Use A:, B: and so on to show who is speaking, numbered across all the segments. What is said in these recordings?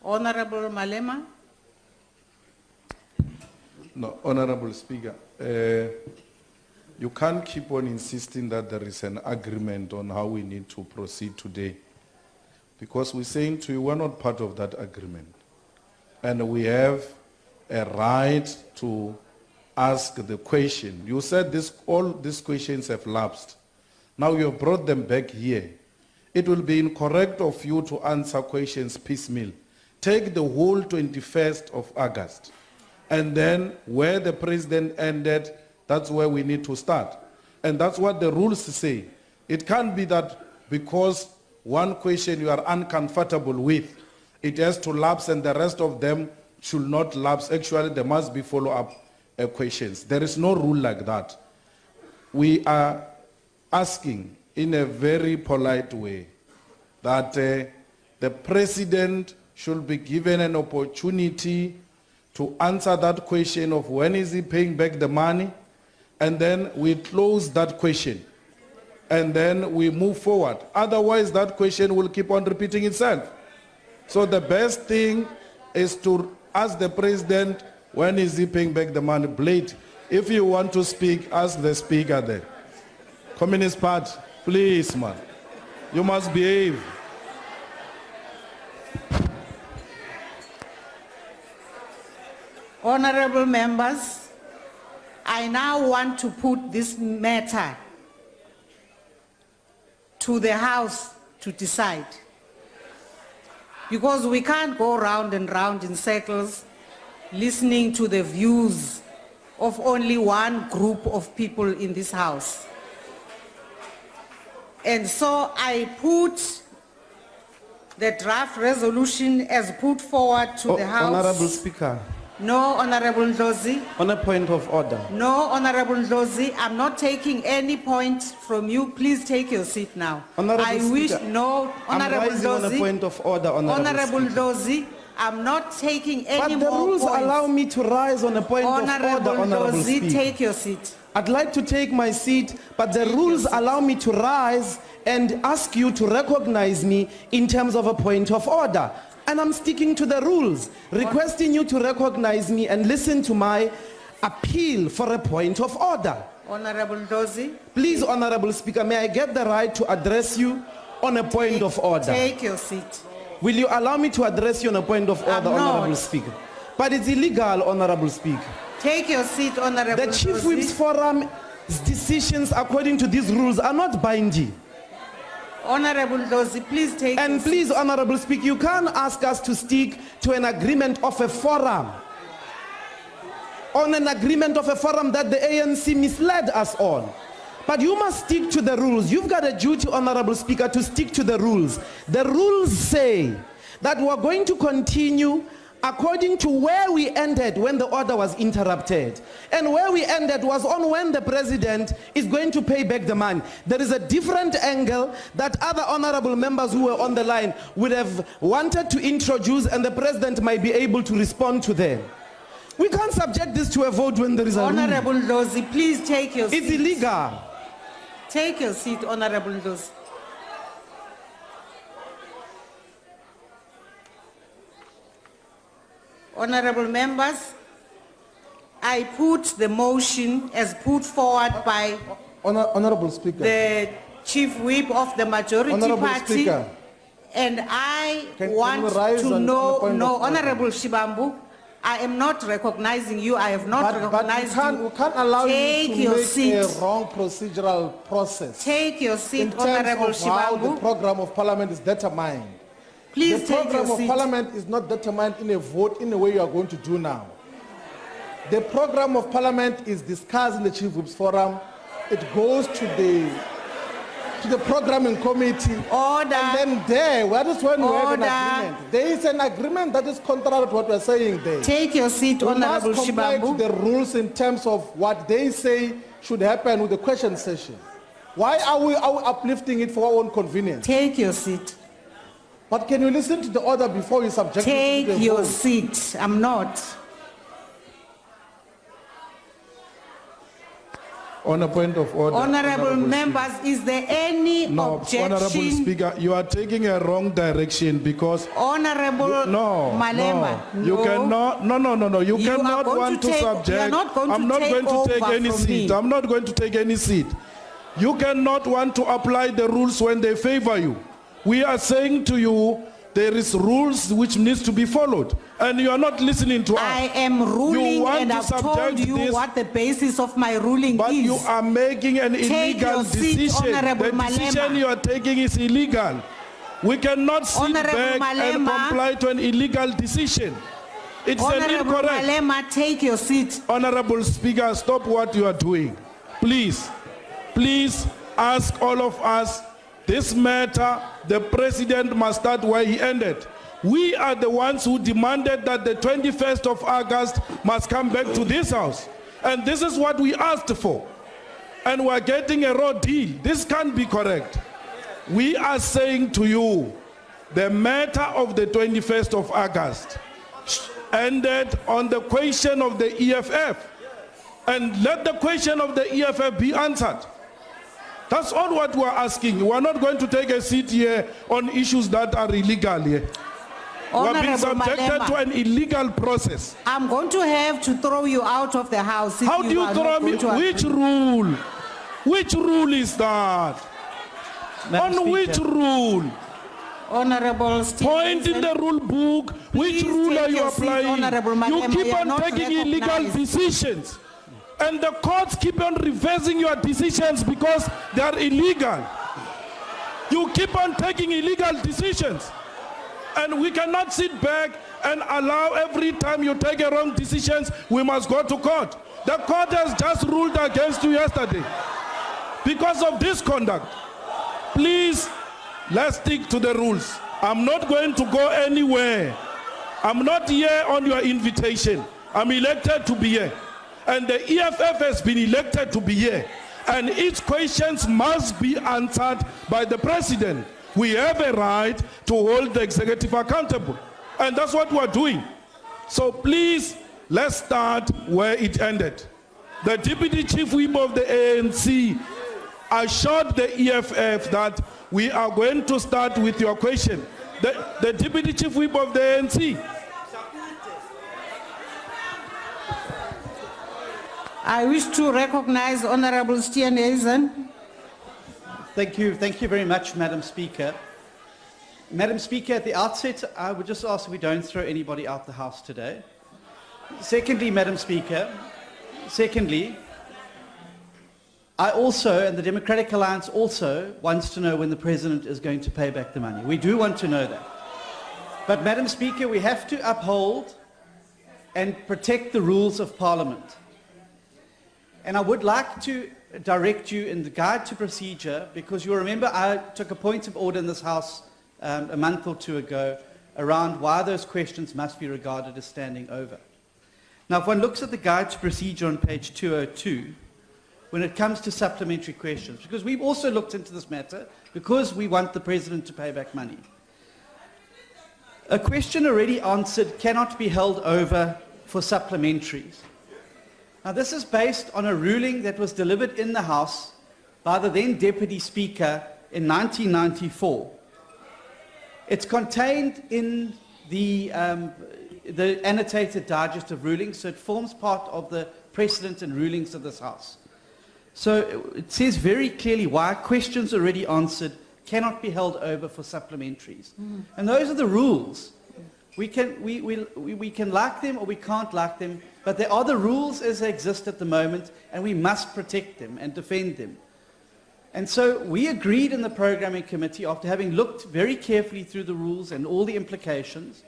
A: Honorable Malema.
B: No, Honorable Speaker, you can't keep on insisting that there is an agreement on how we need to proceed today, because we're saying to you we're not part of that agreement. And we have a right to ask the question. You said all these questions have lapsed. Now you have brought them back here. It will be incorrect of you to answer questions piecemeal. Take the whole 21st of August. And then where the president ended, that's where we need to start. And that's what the rules say. It can't be that because one question you are uncomfortable with, it has to lapse and the rest of them should not lapse. Actually, there must be follow-up questions. There is no rule like that. We are asking in a very polite way that the president should be given an opportunity to answer that question of when is he paying back the money, and then we close that question and then we move forward. Otherwise that question will keep on repeating itself. So the best thing is to ask the president when is he paying back the money. Blade, if you want to speak, ask the speaker there. Communist Party, please man, you must behave.
A: Honorable members, I now want to put this matter to the House to decide. Because we can't go round and round in circles listening to the views of only one group of people in this House. And so I put the draft resolution as put forward to the House.
C: Honorable Speaker.
A: No, Honorable Ndlozi.
C: On a point of order.
A: No, Honorable Ndlozi, I'm not taking any point from you. Please take your seat now.
C: Honorable
A: I
C: Speaker,
A: wish, no, Honorable
C: I'm rising on a point of order,
A: Honorable Ndlozi, I'm not taking any more
C: But the rules
A: points.
C: allow me to rise on a point of order, Honorable
A: Ndlozi,
C: Speaker.
A: take your seat.
C: I'd like to take my seat, but the rules allow me to rise and ask you to recognize me in terms of a point of order. And I'm sticking to the rules, requesting you to recognize me and listen to my appeal for a point of order.
A: Honorable Ndlozi.
C: Please, Honorable Speaker, may I get the right to address you on a point of order?
A: Take your seat.
C: Will you allow me to address you on a point of order, Honorable
A: not.
C: Speaker? But it's illegal, Honorable Speaker.
A: Take your seat, Honorable
C: The Chief
A: Ndlozi.
C: Whip's Forum's decisions according to these rules are not binding.
A: Honorable Ndlozi, please take
C: And
A: your
C: please,
A: seat.
C: Honorable Speaker, you can't ask us to stick to an agreement of a forum. On an agreement of a forum that the ANC misled us on. But you must stick to the rules. You've got a duty, Honorable Speaker, to stick to the rules. The rules say that we're going to continue according to where we ended when the order was interrupted. And where we ended was on when the president is going to pay back the money. There is a different angle that other honorable members who were on the line would have wanted to introduce, and the president might be able to respond to them. We can't subject this to a vote when there is a rule.
A: Honorable Ndlozi, please take your seat.
C: It's illegal.
A: Take your seat, Honorable Ndlozi. Honorable members, I put the motion as put forward by
D: Honorable Speaker.
A: the Chief Whip of the majority
D: Honorable
A: party.
D: Speaker.
A: And I
D: Can we
A: want
D: rise
A: to
D: on a
A: know,
D: point
A: no,
D: of order?
A: Honorable Shibambu, I am not recognizing you. I have not
D: But
A: recognized
D: we can't allow
A: Take
D: you to
A: your
D: make
A: seat.
D: a wrong procedural process.
A: Take your
D: in
A: seat,
D: terms
A: Honorable
D: of how the
A: Shibambu.
D: program of parliament is determined.
A: Please
D: The
A: take
D: program
A: your
D: of
A: seat.
D: parliament is not determined in a vote in the way you are going to do now. The program of parliament is discussed in the Chief Whip's Forum. It goes to the programming committee.
A: Order.
D: And then there, that is when we have an
A: Order.
D: agreement. There is an agreement that is contrary to what we are saying there.
A: Take your seat,
D: We
A: Honorable
D: must comply to
A: Shibambu.
D: the rules in terms of what they say should happen with the question session. Why are we uplifting it for our own convenience?
A: Take your seat.
D: But can you listen to the order before you subject it to
A: Take
D: the
A: your
D: vote?
A: seat. I'm not.
B: On a point of order.
A: Honorable
B: Speaker.
A: members, is there any
B: No, Honorable
A: objection?
B: Speaker, you are taking a wrong direction because
A: Honorable
B: no,
A: Malema,
B: no, you cannot. No. You
A: You are
B: cannot
A: going
B: want
A: to
B: to
A: take- you are
B: subject.
A: not going to
B: I'm not
A: take
B: going to take
A: over
B: any
A: from
B: seat.
A: me.
B: I'm not going to take any seat. You cannot want to apply the rules when they favor you. We are saying to you, there is rules which needs to be followed, and you are not listening to us.
A: I am ruling
B: want
A: and
B: to
A: I've told
B: subject
A: you
B: this,
A: what the basis of my ruling
B: But
A: is.
B: you are making an
A: Take
B: illegal
A: your seat,
B: decision.
A: Honorable
B: The decision
A: Malema.
B: you are taking is illegal. We cannot sit
A: Honorable
B: back and
A: Malema.
B: comply to an illegal decision. It's an
A: Honorable
B: incorrect.
A: Malema, take your seat.
B: Honorable Speaker, stop what you are doing. Please, please ask all of us, this matter, the president must start where he ended. We are the ones who demanded that the 21st of August must come back to this house. And this is what we asked for. And we're getting a raw deal. This can't be correct. We are saying to you, the matter of the 21st of August ended on the question of the EFF. And let the question of the EFF be answered. That's all what we're asking. We're not going to take a seat here on issues that are illegal here. We're being
A: Honorable
B: subjected to
A: Malema,
B: an illegal process.
A: I'm going to have to throw you out of the house. If
B: How do you
A: are
B: throw
A: not
B: me?
A: going to
B: Which
A: agree.
B: rule? Which rule is that?
C: Madam
B: On which
C: Speaker.
B: rule?
A: Honorable Stephen,
B: Point in the rule book. Which
A: Please
B: rule
A: take
B: are you
A: your seat,
B: applying?
A: Honorable
B: You
A: Malema.
B: keep
A: You are
B: on
A: not
B: taking illegal
A: recognized.
B: decisions. And the courts keep on reversing your decisions because they are illegal. You keep on taking illegal decisions. And we cannot sit back and allow every time you take a wrong decision, we must go to court. The court has just ruled against you yesterday because of this conduct. Please, let's stick to the rules. I'm not going to go anywhere. I'm not here on your invitation. I'm elected to be here. And the EFF has been elected to be here. And its questions must be answered by the president. We have a right to hold the executive accountable. And that's what we're doing. So please, let's start where it ended. The Deputy Chief Whip of the ANC assured the EFF that we are going to start with your question. The Deputy Chief Whip of the ANC.
A: I wish to recognize Honorable Steenhuisen.
E: Thank you very much, Madam Speaker. Madam Speaker, at the outset, I would just ask that we don't throw anybody out the house today. Secondly, Madam Speaker, I also, and the Democratic Alliance also, wants to know when the President is going to pay back the money. We do want to know that. But Madam Speaker, we have to uphold and protect the rules of Parliament. And I would like to direct you in the guide to procedure, because you'll remember I took a point of order in this House a month or two ago around why those questions must be regarded as standing over. Now, if one looks at the guide to procedure on page 202, when it comes to supplementary questions, because we've also looked into this matter, because we want the President to pay back money. A question already answered cannot be held over for supplementaries. Now, this is based on a ruling that was delivered in the House by the then Deputy Speaker in 1994. It's contained in the annotated digest of rulings, so it forms part of the precedent and rulings of this House. So it says very clearly why questions already answered cannot be held over for supplementaries. And those are the rules. We can like them or we can't like them, but there are the rules as they exist at the moment, and we must protect them and defend them. And so we agreed in the Programming Committee, after having looked very carefully through the rules and all the implications,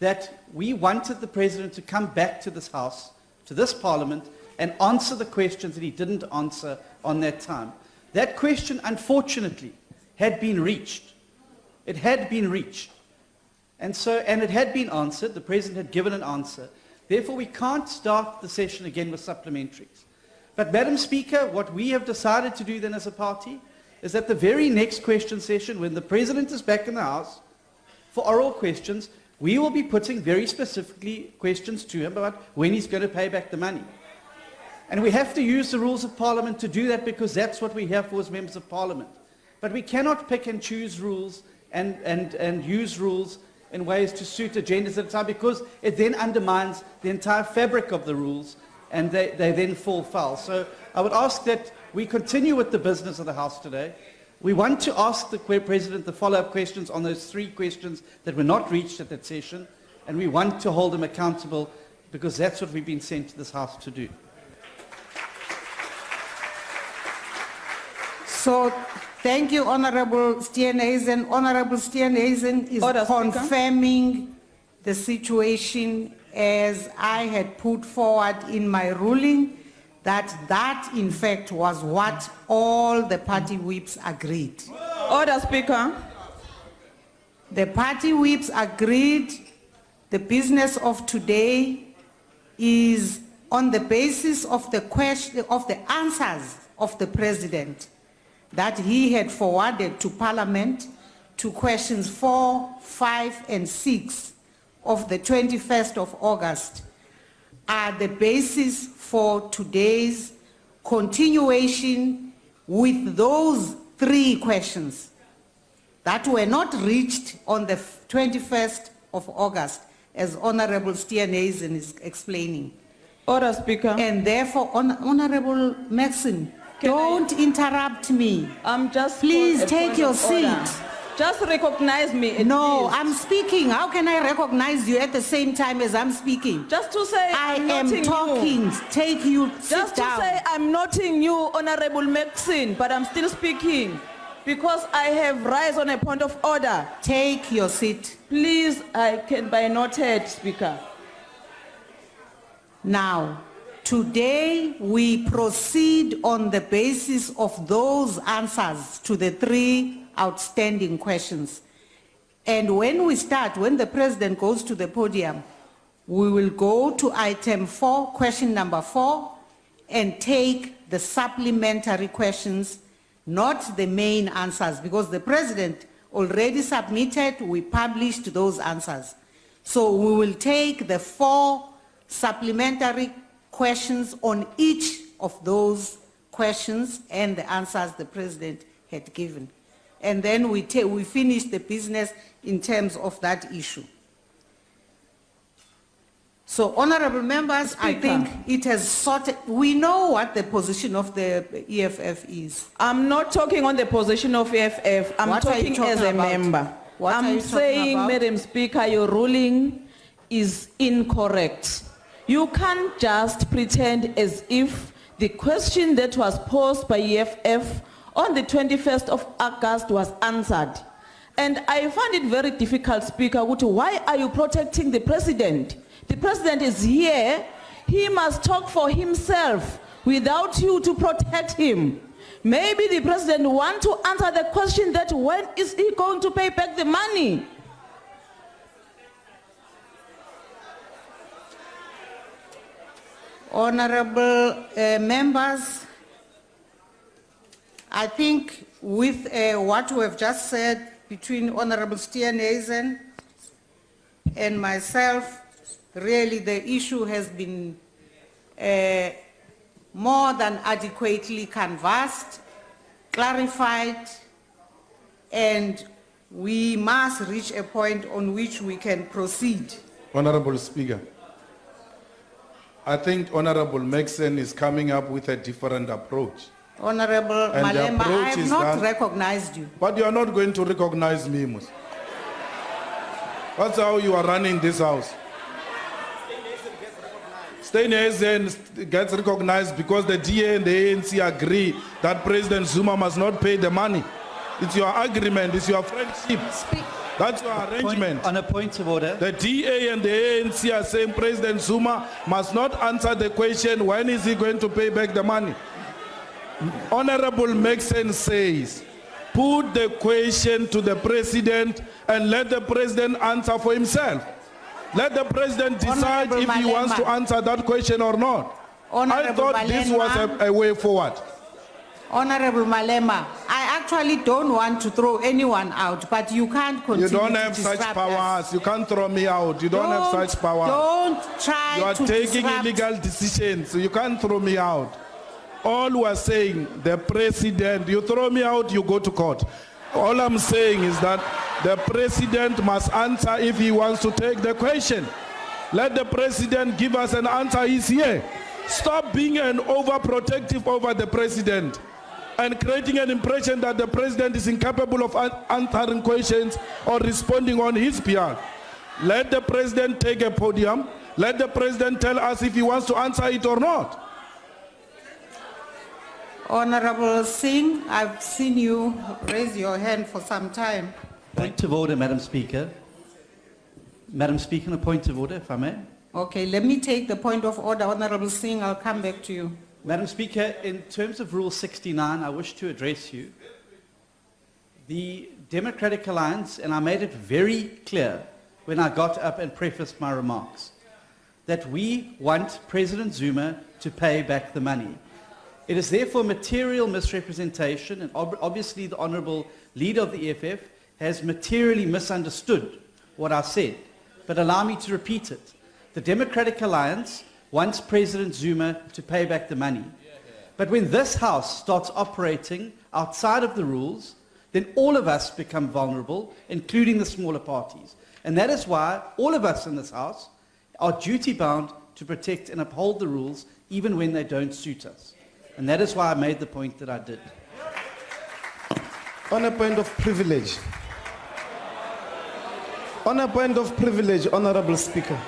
E: that we wanted the President to come back to this House, to this Parliament, and answer the questions that he didn't answer on that time. That question, unfortunately, had been reached. It had been reached. And it had been answered. The President had given an answer. Therefore, we can't start the session again with supplementaries. But, Madam Speaker, what we have decided to do then as a party is that the very next question session, when the President is back in the House for oral questions, we will be putting very specifically questions to him about when he's going to pay back the money. And we have to use the rules of Parliament to do that because that's what we have for as members of Parliament. But we cannot pick and choose rules and use rules in ways to suit agendas at a time because it then undermines the entire fabric of the rules and they then fall foul. So I would ask that we continue with the business of the House today. We want to ask the President the follow-up questions on those 3 questions that were not reached at that session, and we want to hold him accountable because that's what we've been sent to this House to do.
A: So, thank you, Honorable Steenhuisen. Honorable Steenhuisen is
F: Order, Speaker.
A: confirming the situation as I had put forward in my ruling, that in fact was what all the party whips agreed.
F: Order, Speaker.
A: The party whips agreed the business of today is on the basis of the question of the answers of the President that he had forwarded to Parliament to questions 4, 5, and 6 of the 21st of August are the basis for today's continuation with those 3 questions that were not reached on the 21st of August, as Honorable Steenhuisen is explaining.
F: Order, Speaker.
A: And therefore, Honorable Maxine, don't interrupt me.
F: I'm just
A: Please
F: for a
A: take
F: point
A: your
F: of order.
A: seat.
F: Just recognize me. at
A: No,
F: least.
A: I'm speaking. How can I recognize you at the same time as I'm speaking?
F: Just to say
A: I
F: I'm
A: am
F: noting
A: talking.
F: you.
A: Take you,
F: Just
A: sit
F: to
A: down.
F: say I'm noting you, Honorable Maxine, but I'm still speaking because I have rise on a point of order.
A: Take your seat.
F: Please, I can by noted, Speaker.
A: Now, today we proceed on the basis of those answers to the 3 outstanding questions. And when we start, when the President goes to the podium, we will go to item 4, question number 4, and take the supplementary questions, not the main answers, because the President already submitted, we published those answers. So we will take the 4 supplementary questions on each of those questions and the answers the President had given. And then we finish the business in terms of that issue. So, honorable members, I
F: Speaker.
A: think it has sorted, we know what the position of the EFF is.
F: I'm not talking on the position of EFF. I'm
A: What are you
F: talking as
A: talking
F: a
A: about?
F: member.
A: What are you
F: I'm
A: talking
F: saying,
A: about?
F: Madam Speaker, your ruling is incorrect. You can't just pretend as if the question that was posed by EFF on the 21st of August was answered. And I find it very difficult, Speaker, why are you protecting the President? The President is here. He must talk for himself without you to protect him. Maybe the President wants to answer the question that when is he going to pay back the money?
A: Honorable members, I think with what we have just said between Honorable Steenhuisen and myself, really the issue has been more than adequately canvassed, clarified, and we must reach a point on which we can proceed.
B: Honorable Speaker, I think Honorable Maxine is coming up with a different approach.
A: Honorable
B: And the
A: Malema, I
B: approach
A: have
B: is
A: not
B: done-
A: recognized you.
B: But you are not going to recognize me, Mus. That's how you are running this house. Steenhuisen gets recognized because the DA and the ANC agree that President Zuma must not pay the money. It's your agreement, it's your friendship. That's your arrangement.
E: On a point of order.
B: The DA and the ANC are saying President Zuma must not answer the question, when is he going to pay back the money? Honorable Maxine says, put the question to the President and let the President answer for himself. Let the President decide
A: Honorable
B: if he wants to
A: Malema.
B: answer that question or not. I
A: Honorable
B: thought this was
A: Malema.
B: a way forward.
A: Honorable Malema, I actually don't want to throw anyone out, but you can't
B: You
A: continue
B: don't
A: to
B: have such
A: disrupt
B: powers.
A: us.
B: You can't throw me out. You don't have such powers.
A: Don't try
B: You are
A: to
B: taking
A: disrupt.
B: illegal decisions. You can't throw me out. All we are saying, the president, you throw me out, you go to court. All I'm saying is that the president must answer if he wants to take the question. Let the president give us an answer. He's here. Stop being an overprotective over the president and creating an impression that the president is incapable of answering questions or responding on his behalf. Let the president take a podium. Let the president tell us if he wants to answer it or not.
A: Honorable Singh, I've seen you raise your hand for some time.
E: Point of order, Madam Speaker. Madam Speaker, a point of order, if I may.
A: Okay, let me take the point of order. Honorable Singh, I'll come back to you.
E: Madam Speaker, in terms of Rule 69, I wish to address you. The Democratic Alliance, and I made it very clear when I got up and prefaced my remarks, that we want President Zuma to pay back the money. It is therefore material misrepresentation, and obviously the Honourable Leader of the EFF has materially misunderstood what I said. But allow me to repeat it. The Democratic Alliance wants President Zuma to pay back the money. But when this House starts operating outside of the rules, then all of us become vulnerable, including the smaller parties. And that is why all of us in this House are duty-bound to protect and uphold the rules, even when they don't suit us. And that is why I made the point that I did.
C: On a point of privilege. On a point of privilege, Honorable Speaker.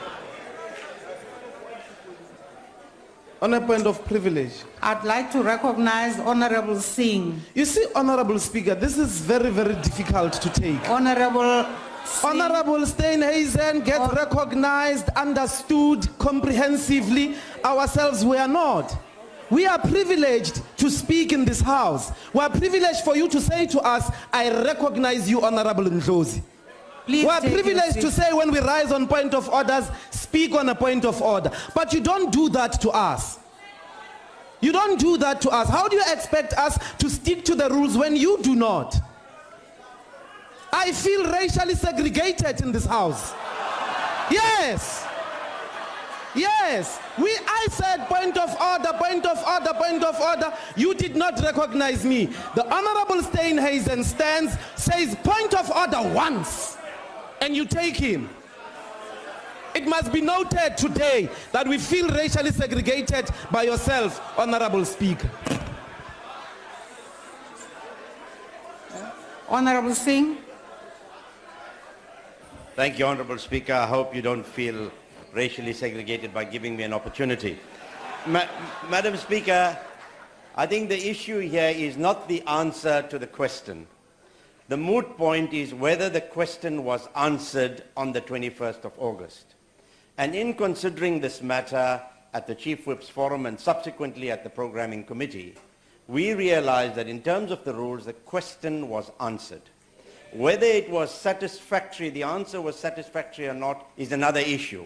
C: On a point of privilege.
A: I'd like to recognize Honorable Singh.
C: You see, Honorable Speaker, this is very, very difficult to take.
A: Honorable Singh.
C: Honorable Steenhuisen get recognized, understood comprehensively. Ourselves, we are not. We are privileged to speak in this House. We are privileged for you to say to us, I recognize you, Honorable Ndlozi.
A: Please
C: We are
A: take your
C: privileged to
A: seat.
C: say when we rise on point of orders, speak on a point of order. But you don't do that to us. You don't do that to us. How do you expect us to stick to the rules when you do not? I feel racially segregated in this House. Yes. Yes. I said point of order, point of order, point of order. You did not recognize me. The Honorable Steenhuisen stands, says point of order once, and you take him. It must be noted today that we feel racially segregated by yourself, Honorable Speaker.
A: Honorable Singh.
G: Thank you, Honourable Speaker. I hope you don't feel racially segregated by giving me an opportunity. Madam Speaker, I think the issue here is not the answer to the question. The moot point is whether the question was answered on the 21st of August. And in considering this matter at the Chief Whip's Forum and subsequently at the Programming Committee, we realized that in terms of the rules, the question was answered. Whether it was satisfactory, the answer was satisfactory or not, is another issue.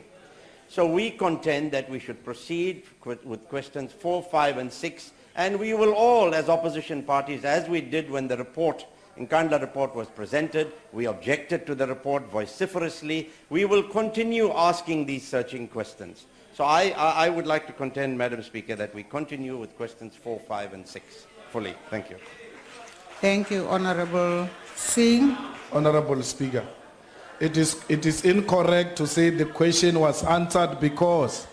G: So we contend that we should proceed with questions 4, 5, and 6, and we will all, as opposition parties, as we did when the report, Nkandla report was presented, we objected to the report vociferously. We will continue asking these searching questions. So I would like to contend, Madam Speaker, that we continue with questions 4, 5, and 6 fully. Thank you.
A: Thank you, Honorable Singh.
B: Honorable Speaker, it is incorrect to say the question was answered because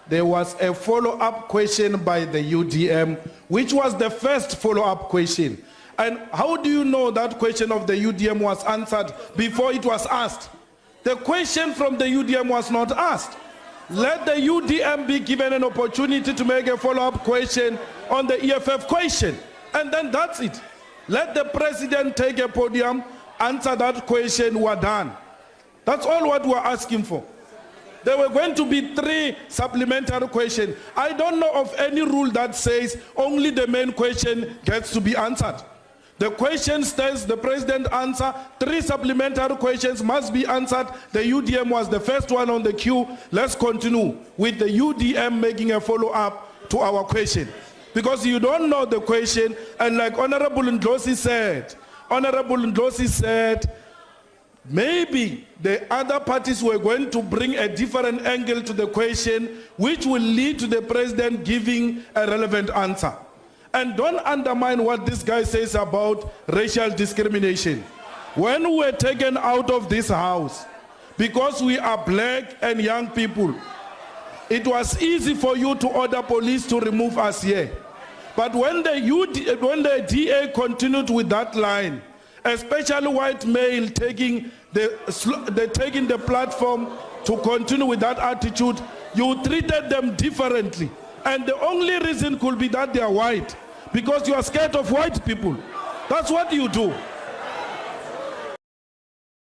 B: there was a follow-up question by the UDM, which was the first follow-up question. And how do you know that question of the UDM was answered before it was asked? The question from the UDM was not asked. Let the UDM be given an opportunity to make a follow-up question on the EFF question. And then that's it. Let the president take a podium, answer that question, we're done. That's all what we're asking for. There were going to be 3 supplementary questions. I don't know of any rule that says only the main question gets to be answered. The question states the president answer, 3 supplementary questions must be answered. The UDM was the first one on the queue. Let's continue with the UDM making a follow-up to our question. because you don't know the question. And like Honorable Ndlosi said, maybe the other parties were going to bring a different angle to the question, which will lead to the president giving a relevant answer. And don't undermine what this guy says about racial discrimination. When we were taken out of this house, because we are black and young people, it was easy for you to order police to remove us here. But when the DA continued with that line, especially white male taking the platform to continue with that attitude, you treated them differently. And the only reason could be that they are white, because you are scared of white people. That's what you do.